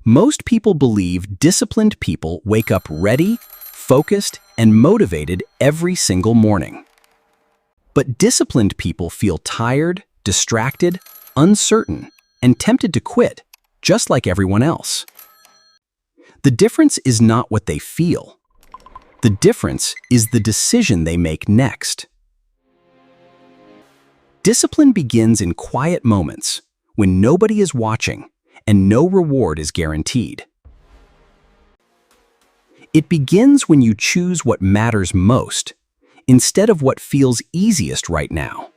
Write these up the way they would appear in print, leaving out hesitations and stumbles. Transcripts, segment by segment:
Most people believe disciplined people wake up ready, focused, and motivated every single morning. But disciplined people feel tired, distracted, uncertain, and tempted to quit, just like everyone else. The difference is not what they feel. The difference is the decision they make next. Discipline begins in quiet moments, when nobody is watching and no reward is guaranteed. It begins when you choose what matters most, instead of what feels easiest right now.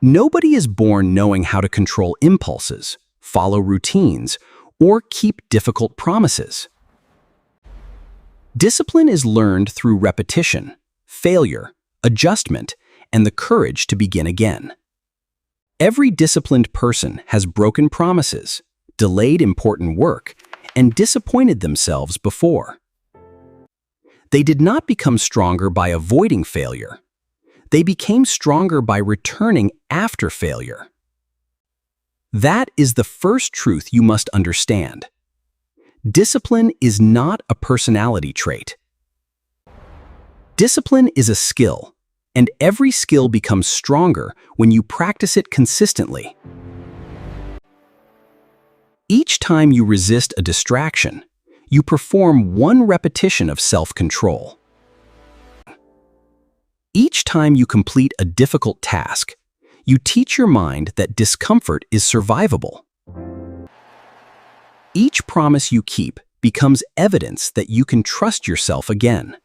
Nobody is born knowing how to control impulses, follow routines, or keep difficult promises. Discipline is learned through repetition, failure, adjustment, and the courage to begin again. Every disciplined person has broken promises, delayed important work, and disappointed themselves before. They did not become stronger by avoiding failure. They became stronger by returning after failure. That is the first truth you must understand. Discipline is not a personality trait. Discipline is a skill, and every skill becomes stronger when you practice it consistently. Each time you resist a distraction, you perform one repetition of self-control. Each time you complete a difficult task, you teach your mind that discomfort is survivable. Each promise you keep becomes evidence that you can trust yourself again.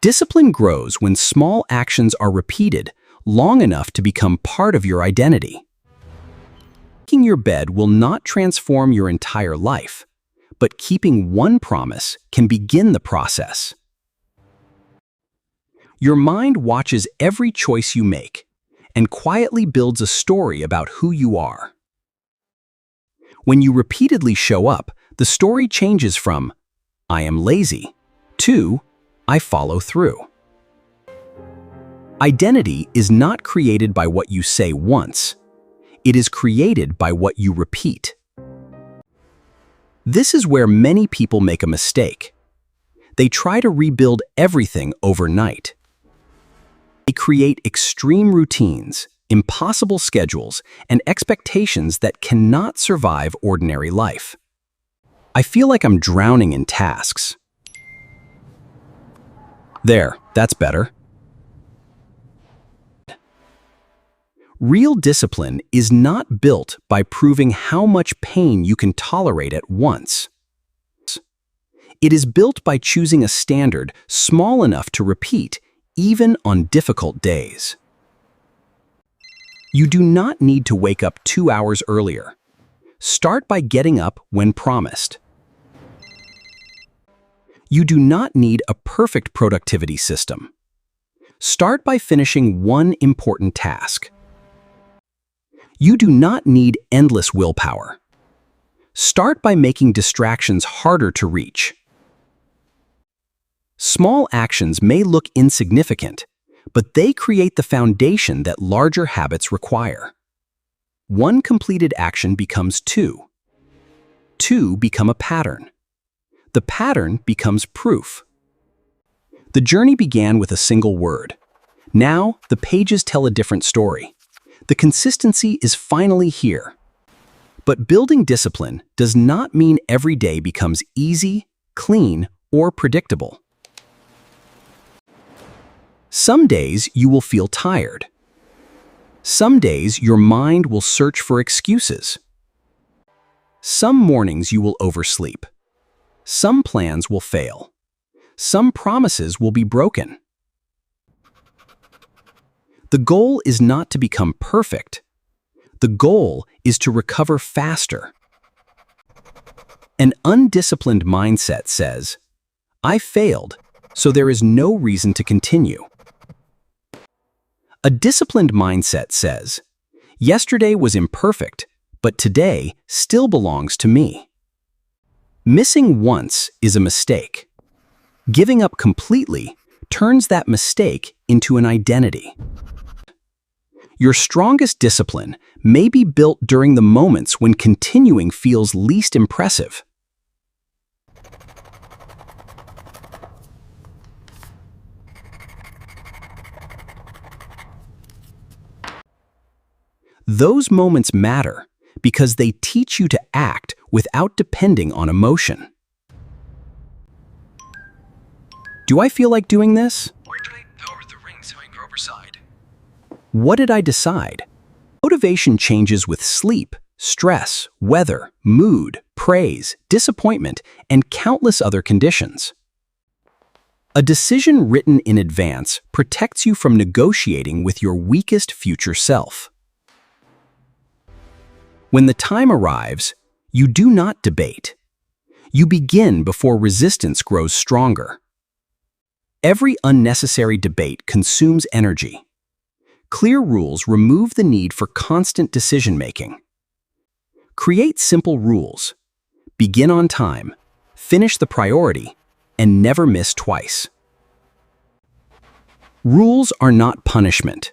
Discipline grows when small actions are repeated long enough to become part of your identity. Making your bed will not transform your entire life, but keeping one promise can begin the process. Your mind watches every choice you make and quietly builds a story about who you are. When you repeatedly show up, the story changes from, "I am lazy," to, "I follow through." Identity is not created by what you say once. It is created by what you repeat. This is where many people make a mistake. They try to rebuild everything overnight. They create extreme routines, impossible schedules, and expectations that cannot survive ordinary life. I feel like I'm drowning in tasks. There, that's better. Real discipline is not built by proving how much pain you can tolerate at once. It is built by choosing a standard small enough to repeat even on difficult days. You do not need to wake up 2 hours earlier. Start by getting up when promised. You do not need a perfect productivity system. Start by finishing one important task. You do not need endless willpower. Start by making distractions harder to reach. Small actions may look insignificant, but they create the foundation that larger habits require. One completed action becomes two. Two become a pattern. The pattern becomes proof. The journey began with a single word. Now, the pages tell a different story. The consistency is finally here. But building discipline does not mean every day becomes easy, clean, or predictable. Some days you will feel tired. Some days your mind will search for excuses. Some mornings you will oversleep. Some plans will fail. Some promises will be broken. The goal is not to become perfect. The goal is to recover faster. An undisciplined mindset says, "I failed, so there is no reason to continue." A disciplined mindset says, "Yesterday was imperfect, but today still belongs to me." Missing once is a mistake. Giving up completely turns that mistake into an identity. Your strongest discipline may be built during the moments when continuing feels least impressive. Those moments matter because they teach you to act without depending on emotion. Do I feel like doing this? Where did I power the rings hanging overside? What did I decide? Motivation changes with sleep, stress, weather, mood, praise, disappointment, and countless other conditions. A decision written in advance protects you from negotiating with your weakest future self. When the time arrives, you do not debate. You begin before resistance grows stronger. Every unnecessary debate consumes energy. Clear rules remove the need for constant decision-making. Create simple rules. Begin on time, finish the priority, and never miss twice. Rules are not punishment.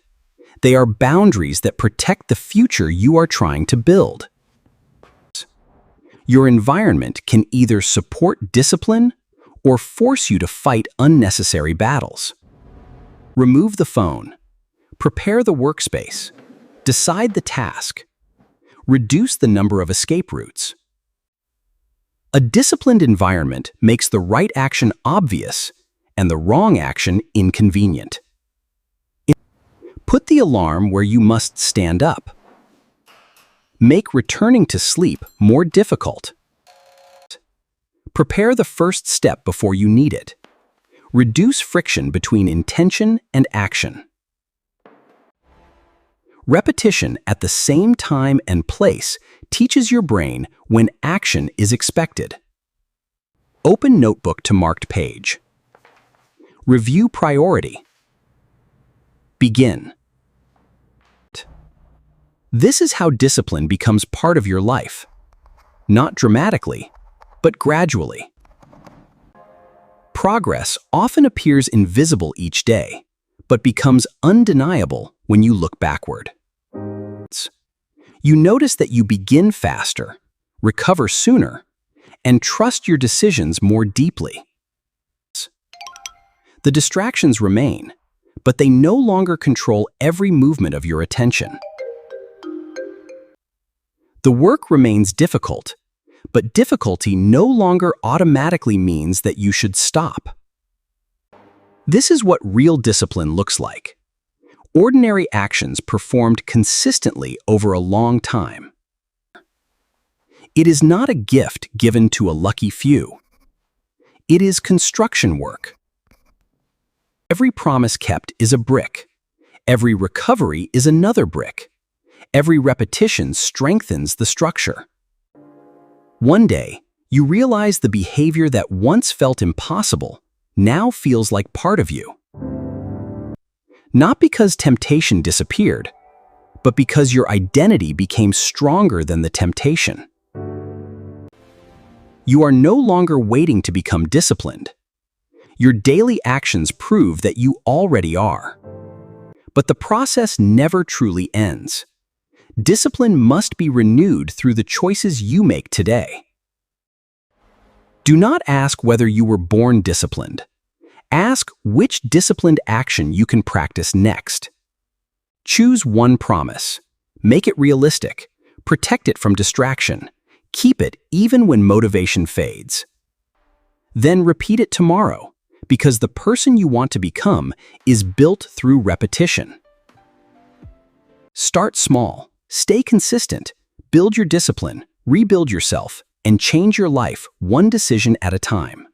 They are boundaries that protect the future you are trying to build. Your environment can either support discipline or force you to fight unnecessary battles. Remove the phone. Prepare the workspace. Decide the task. Reduce the number of escape routes. A disciplined environment makes the right action obvious and the wrong action inconvenient. Put the alarm where you must stand up. Make returning to sleep more difficult. Prepare the first step before you need it. Reduce friction between intention and action. Repetition at the same time and place teaches your brain when action is expected. Open notebook to marked page. Review priority. Begin. This is how discipline becomes part of your life. Not dramatically, but gradually. Progress often appears invisible each day, but becomes undeniable when you look backward. You notice that you begin faster, recover sooner, and trust your decisions more deeply. The distractions remain, but they no longer control every movement of your attention. The work remains difficult, but difficulty no longer automatically means that you should stop. This is what real discipline looks like. Ordinary actions performed consistently over a long time. It is not a gift given to a lucky few. It is construction work. Every promise kept is a brick. Every recovery is another brick. Every repetition strengthens the structure. One day, you realize the behavior that once felt impossible now feels like part of you. Not because temptation disappeared, but because your identity became stronger than the temptation. You are no longer waiting to become disciplined. Your daily actions prove that you already are. But the process never truly ends. Discipline must be renewed through the choices you make today. Do not ask whether you were born disciplined. Ask which disciplined action you can practice next. Choose one promise. Make it realistic. Protect it from distraction. Keep it even when motivation fades. Then repeat it tomorrow, because the person you want to become is built through repetition. Start small. Stay consistent. Build your discipline. Rebuild yourself. And change your life one decision at a time.